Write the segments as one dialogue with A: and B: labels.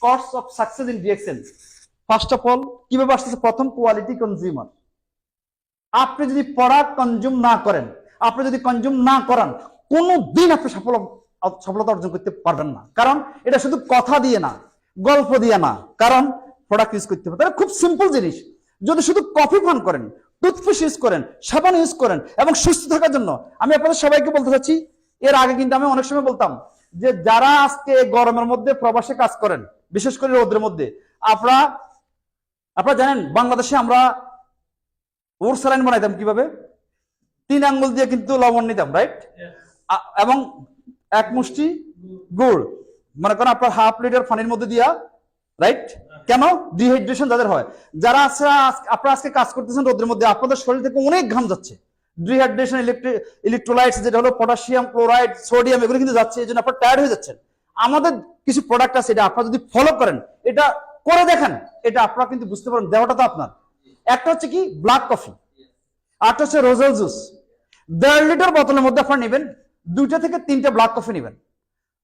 A: Cost of success in DXN. First of all কিভাবে আসতেছে? প্রথম, কোয়ালিটি কনজিউমার। আপনি যদি প্রোডাক্ট কনজিউম না করেন, আপনি যদি কনজিউম না করান, কোনোদিন আপনি সফলতা অর্জন করতে পারবেন না। কারণ এটা শুধু কথা দিয়ে না, গল্প দিয়ে না, কারণ প্রোডাক্ট ইউজ করতে হবে। তাহলে খুব সিম্পল জিনিস, যদি শুধু কফি পান করেন, টুথপেস্ট ইউজ করেন, সাবান ইউজ করেন এবং সুস্থ থাকার জন্য, আমি আপনাদের সবাইকে বলতে চাচ্ছি, এর আগে কিন্তু আমি অনেক সময় বলতাম যে যারা আজকে গরমের মধ্যে প্রবাসে কাজ করেন, বিশেষ করে রোদের মধ্যে, আপনারা জানেন বাংলাদেশে আমরা ওর স্যালাইন বানাইতাম কিভাবে? 3 আঙ্গুল দিয়ে কিন্তু লবণ নিতাম, রাইট? এবং 1 মুষ্টি গুড়, মনে করেন আপনার হাফ লিটার পানির মধ্যে দিয়া, রাইট? কেন? ডিহাইড্রেশন যাদের হয়, যারা আপনারা আজকে কাজ করতেছেন রোদের মধ্যে, আপনাদের শরীর থেকে অনেক ঘাম যাচ্ছে, ডিহাইড্রেশন, ইলেকট্রোলাইটস যেটা হলো পটাশিয়াম, ক্লোরাইড, সোডিয়াম, এগুলো কিন্তু যাচ্ছে, এই জন্য আপনার টায়ার্ড হয়ে যাচ্ছেন। আমাদের কিছু প্রোডাক্ট আছে, এটা আপনারা যদি ফলো করেন, এটা করে দেখেন, এটা আপনারা কিন্তু বুঝতে পারেন দেওয়াটা তো আপনার। একটা হচ্ছে কি ব্ল্যাক কফি, আরটা হচ্ছে রোজেল জুস। 1.5 লিটার বোতলের মধ্যে আপনারা নেবেন 2টা থেকে 3টা ব্ল্যাক কফি নেবেন,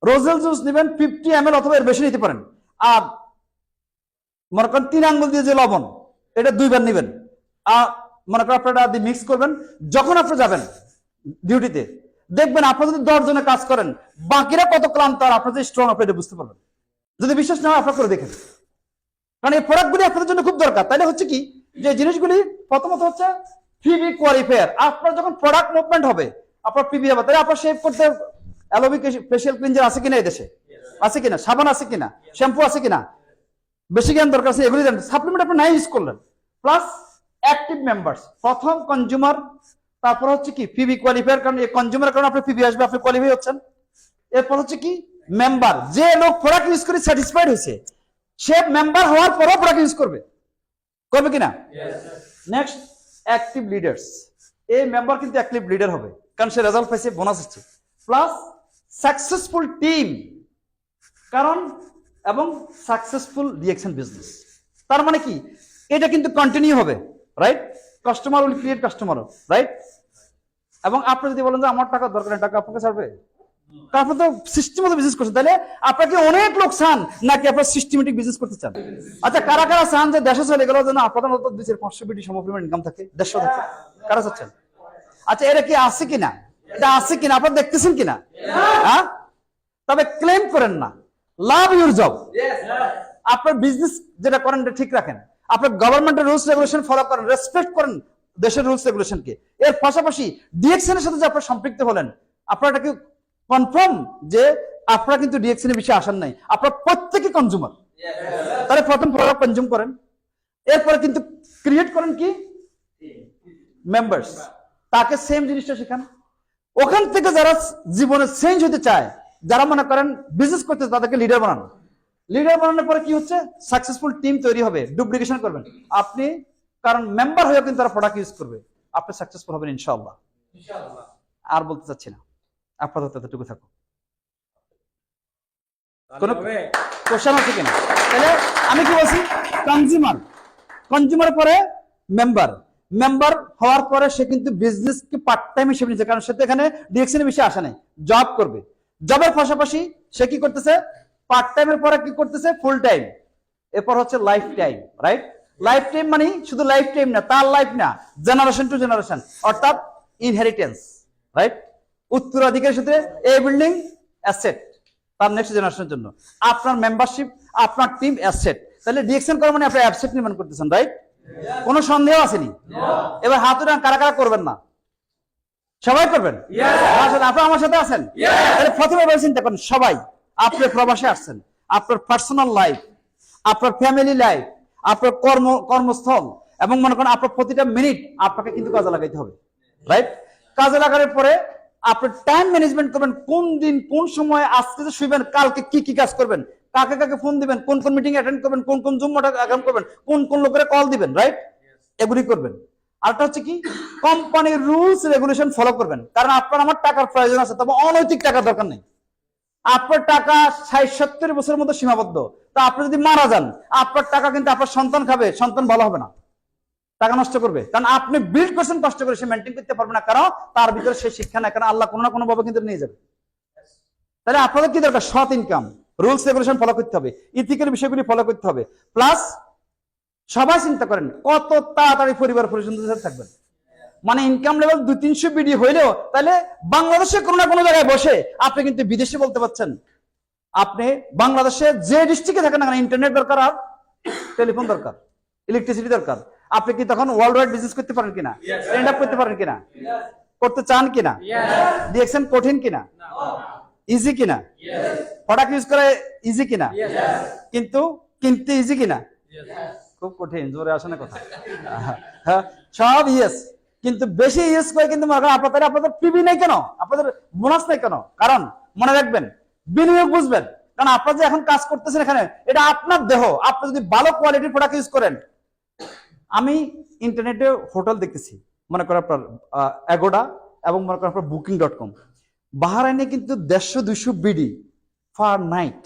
A: রোজেল জুস নেবেন 50 ml অথবা এর বেশি নিতে পারেন। আর মনে করেন 3 আঙ্গুল দিয়ে যে লবণ, এটা 2 বার নেবেন। আর মনে করেন আপনারা দিয়ে মিক্স করবেন। যখন আপনি যাবেন ডিউটিতে, দেখবেন আপনারা যদি 10 জনে কাজ করেন, বাকিরা কত ক্লান্ত আর আপনারা যে স্ট্রং, আপনি এটা বুঝতে পারবেন। যদি বিশ্বাস না হয় আপনারা করে দেখেন, কারণ এই প্রোডাক্টগুলি আপনাদের জন্য খুব দরকার। তাইলে হচ্ছে কি, যে জিনিসগুলি প্রথমত হচ্ছে পিবি কোয়ালিফায়ার। আপনার যখন প্রোডাক্ট মুভমেন্ট হবে, আপনার পিবি হবে, তাহলে আপনার শেভ করতে অ্যালোবিক ফেশিয়াল ক্লিনজার আছে কিনা, এই দেশে আছে কিনা, সাবান আছে কিনা, শ্যাম্পু আছে কিনা, বেশি জ্ঞান দরকার আছে, এগুলি জানেন। সাপ্লিমেন্ট আপনি নাই ইউজ করলেন, প্লাস অ্যাক্টিভ মেম্বার্স, প্রথম কনজিউমার, তারপর হচ্ছে কি পিবি কোয়ালিফায়ার, কারণ এই কনজিউমার কারণে আপনি পিবি আসবে, আপনি কোয়ালিফাই হচ্ছেন। এরপর হচ্ছে কি মেম্বার, যে লোক প্রোডাক্ট ইউজ করে স্যাটিসফাইড হয়েছে, সে মেম্বার হওয়ার পরও প্রোডাক্ট ইউজ করবে কিনা? নেক্সট অ্যাক্টিভ লিডার্স, এই মেম্বার কিন্তু অ্যাক্টিভ লিডার হবে, কারণ সে রেজাল্ট পাইছে, বোনাস হচ্ছে। প্লাস সাকসেসফুল টিম, কারণ এবং সাকসেসফুল ডিএক্সএন বিজনেস। তার মানে কি, এটা কিন্তু কন্টিনিউ হবে, right? Customer will create customer, right? এবং আপনি যদি বলেন যে আমার টাকা দরকার নেই, টাকা আপনাকে ছাড়বে? আপনি তো সিস্টেম মতো বিজনেস করছেন, তাহলে আপনাকে অনেক লোক চান নাকি আপনার সিস্টেমেটিক বিজনেস করতে চান? আচ্ছা, কারা কারা চান যে দেশে চলে গেল যেন আপনাদের মতো 200-500 কোটি সমপরিমাণ ইনকাম থাকে, দেশে থাকে? কারা চাচ্ছেন? আচ্ছা, এটা কি আছে কিনা? এটা আছে কিনা আপনারা দেখতেছেন কিনা? হ্যাঁ, তবে ক্লেম করেন না। Love your job. আপনার বিজনেস যেটা করেন এটা ঠিক রাখেন, আপনার গভর্নমেন্টের রুলস রেগুলেশন ফলো করেন, রেসপেক্ট করেন দেশের রুলস রেগুলেশনকে। এর পাশাপাশি ডিএক্সএন এর সাথে যে আপনারা সম্পৃক্ত হলেন, আপনারা এটাকে কনফার্ম যে আপনারা কিন্তু ডিএক্সএন এর বিষয়ে আসেন নাই, আপনারা প্রত্যেকে কনজিউমার। তাহলে প্রথম প্রোডাক্ট কনজিউম করেন, এরপরে কিন্তু ক্রিয়েট করেন কি মেম্বার্স, তাকে সেম জিনিসটা শেখান। ওখান থেকে যারা জীবনে চেঞ্জ হতে চায়, যারা মনে করেন বিজনেস করতে, তাদেরকে লিডার বানান। লিডার বানানোর পরে কি হচ্ছে, সাকসেসফুল টিম তৈরি হবে, ডুপ্লিকেশন করবেন আপনি, কারণ মেম্বার হয়ে কিন্তু তারা প্রোডাক্ট ইউজ করবে, আপনি সাকসেসফুল হবেন ইনশাআল্লাহ। আর বলতে চাচ্ছি না, আপাতত এতটুকু থাকো। কোন কোশ্চেন আছে কিনা? তাহলে আমি কি বলছি, কনজিউমার পরে মেম্বার, মেম্বার হওয়ার পরে সে কিন্তু বিজনেস কে পার্ট টাইম হিসেবে নিচ্ছে, কারণ সে তো এখানে ডিএক্সএন এর বিষয়ে আসে নাই, জব করবে। জবের পাশাপাশি সে কি করতেছে, পার্ট টাইমের পরে কি করতেছে, ফুল টাইম। এরপর হচ্ছে life time, right? Life time মানে শুধু লাইফ টাইম না, তার লাইফ না, জেনারেশন টু জেনারেশন, অর্থাৎ ইনহেরিটেন্স, রাইট? উত্তরাধিকারের সাথে এই বিল্ডিং অ্যাসেট তার নেক্সট জেনারেশনের জন্য। আপনার মেম্বারশিপ, আপনার টিম অ্যাসেট। তাহলে ডিএক্সএন করা মানে আপনি অ্যাসেট নির্মাণ করতেছেন, রাইট? কোনো সন্দেহ আসেনি? এবার হাত উঠান, কারা কারা করবেন না? সবাই করবেন? আপনারা আমার সাথে আছেন? তাহলে প্রথমে চিন্তা করেন, সবাই আপনি প্রবাসে আসছেন, আপনার পার্সোনাল লাইফ, আপনার ফ্যামিলি লাইফ, আপনার কর্মস্থল, এবং মনে করেন আপনার প্রতিটা মিনিট আপনাকে কিন্তু কাজে লাগাইতে হবে, রাইট? কাজে লাগানোর পরে আপনি টাইম ম্যানেজমেন্ট করবেন, কোন দিন কোন সময়, আজকে যে শুইবেন কালকে কি কি কাজ করবেন, কাকে কাকে ফোন দিবেন, কোন কোন মিটিং অ্যাটেন্ড করবেন, কোন কোন জুম অ্যাটেন্ড করবেন, কোন কোন লোকের কল দিবেন, রাইট? এগুলি করবেন। আরেকটা হচ্ছে কি, কোম্পানির রুলস রেগুলেশন ফলো করবেন, কারণ আপনার আমার টাকার প্রয়োজন আছে, তবে অনৈতিক টাকার দরকার নেই। আপনার টাকা 60-70 বছরের মধ্যে সীমাবদ্ধ, তা আপনি যদি মারা যান, আপনার টাকা কিন্তু আপনার সন্তান খাবে, সন্তান ভালো হবে না, টাকা নষ্ট করবে, কারণ আপনি বিল্ড করছেন কষ্ট করে, সে মেনটেন করতে পারবে না, কারণ তার ভিতরে সে শিক্ষা নাই, কারণ আল্লাহ কোনো না কোনো ভাবে কিন্তু নিয়ে যাবে। তাহলে আপনাদের কি দরকার, সৎ ইনকাম। রুলস রেগুলেশন ফলো করতে হবে, ইথিক্যাল বিষয়গুলি ফলো করতে হবে। প্লাস সবাই চিন্তা করেন কত তাড়াতাড়ি পরিবার পরিজনদের সাথে থাকবেন। মানে ইনকাম লেভেল 200-300 বিডি হইলেও তাহলে বাংলাদেশে কোনো না কোনো জায়গায় বসে আপনি কিন্তু বিদেশে বলতে পারছেন। আপনি বাংলাদেশে যে ডিস্ট্রিক্টে থাকেন না কেন, ইন্টারনেট দরকার আর টেলিফোন দরকার, ইলেকট্রিসিটি দরকার। আপনি কি তখন ওয়ার্ল্ড ওয়াইড বিজনেস করতে পারেন কিনা, স্ট্যান্ড আপ করতে পারেন কিনা, করতে চান কিনা, ডিএক্সএন কঠিন কিনা, ইজি কিনা, প্রোডাক্ট ইউজ করে ইজি কিনা, কিন্তু কিনতে ইজি কিনা, খুব কঠিন, জোরে আসে না কথা। হ্যাঁ, সব ইয়েস, কিন্তু বেশি ইয়েস করে কিন্তু আপনাদের পিবি নেই কেন, আপনাদের বোনাস নেই কেন? কারণ মনে রাখবেন, বিনিয়োগ বুঝবেন, কারণ আপনারা যে এখন কাজ করতেছেন এখানে, এটা আপনার দেহ। আপনি যদি ভালো কোয়ালিটির প্রোডাক্ট ইউজ করেন, আমি ইন্টারনেটে হোটেল দেখতেছি, মনে করেন আপনার এগোডা এবং মনে করেন আপনার বুকিং.com, বাহারাইনে কিন্তু 150-200 বিডি পার নাইট।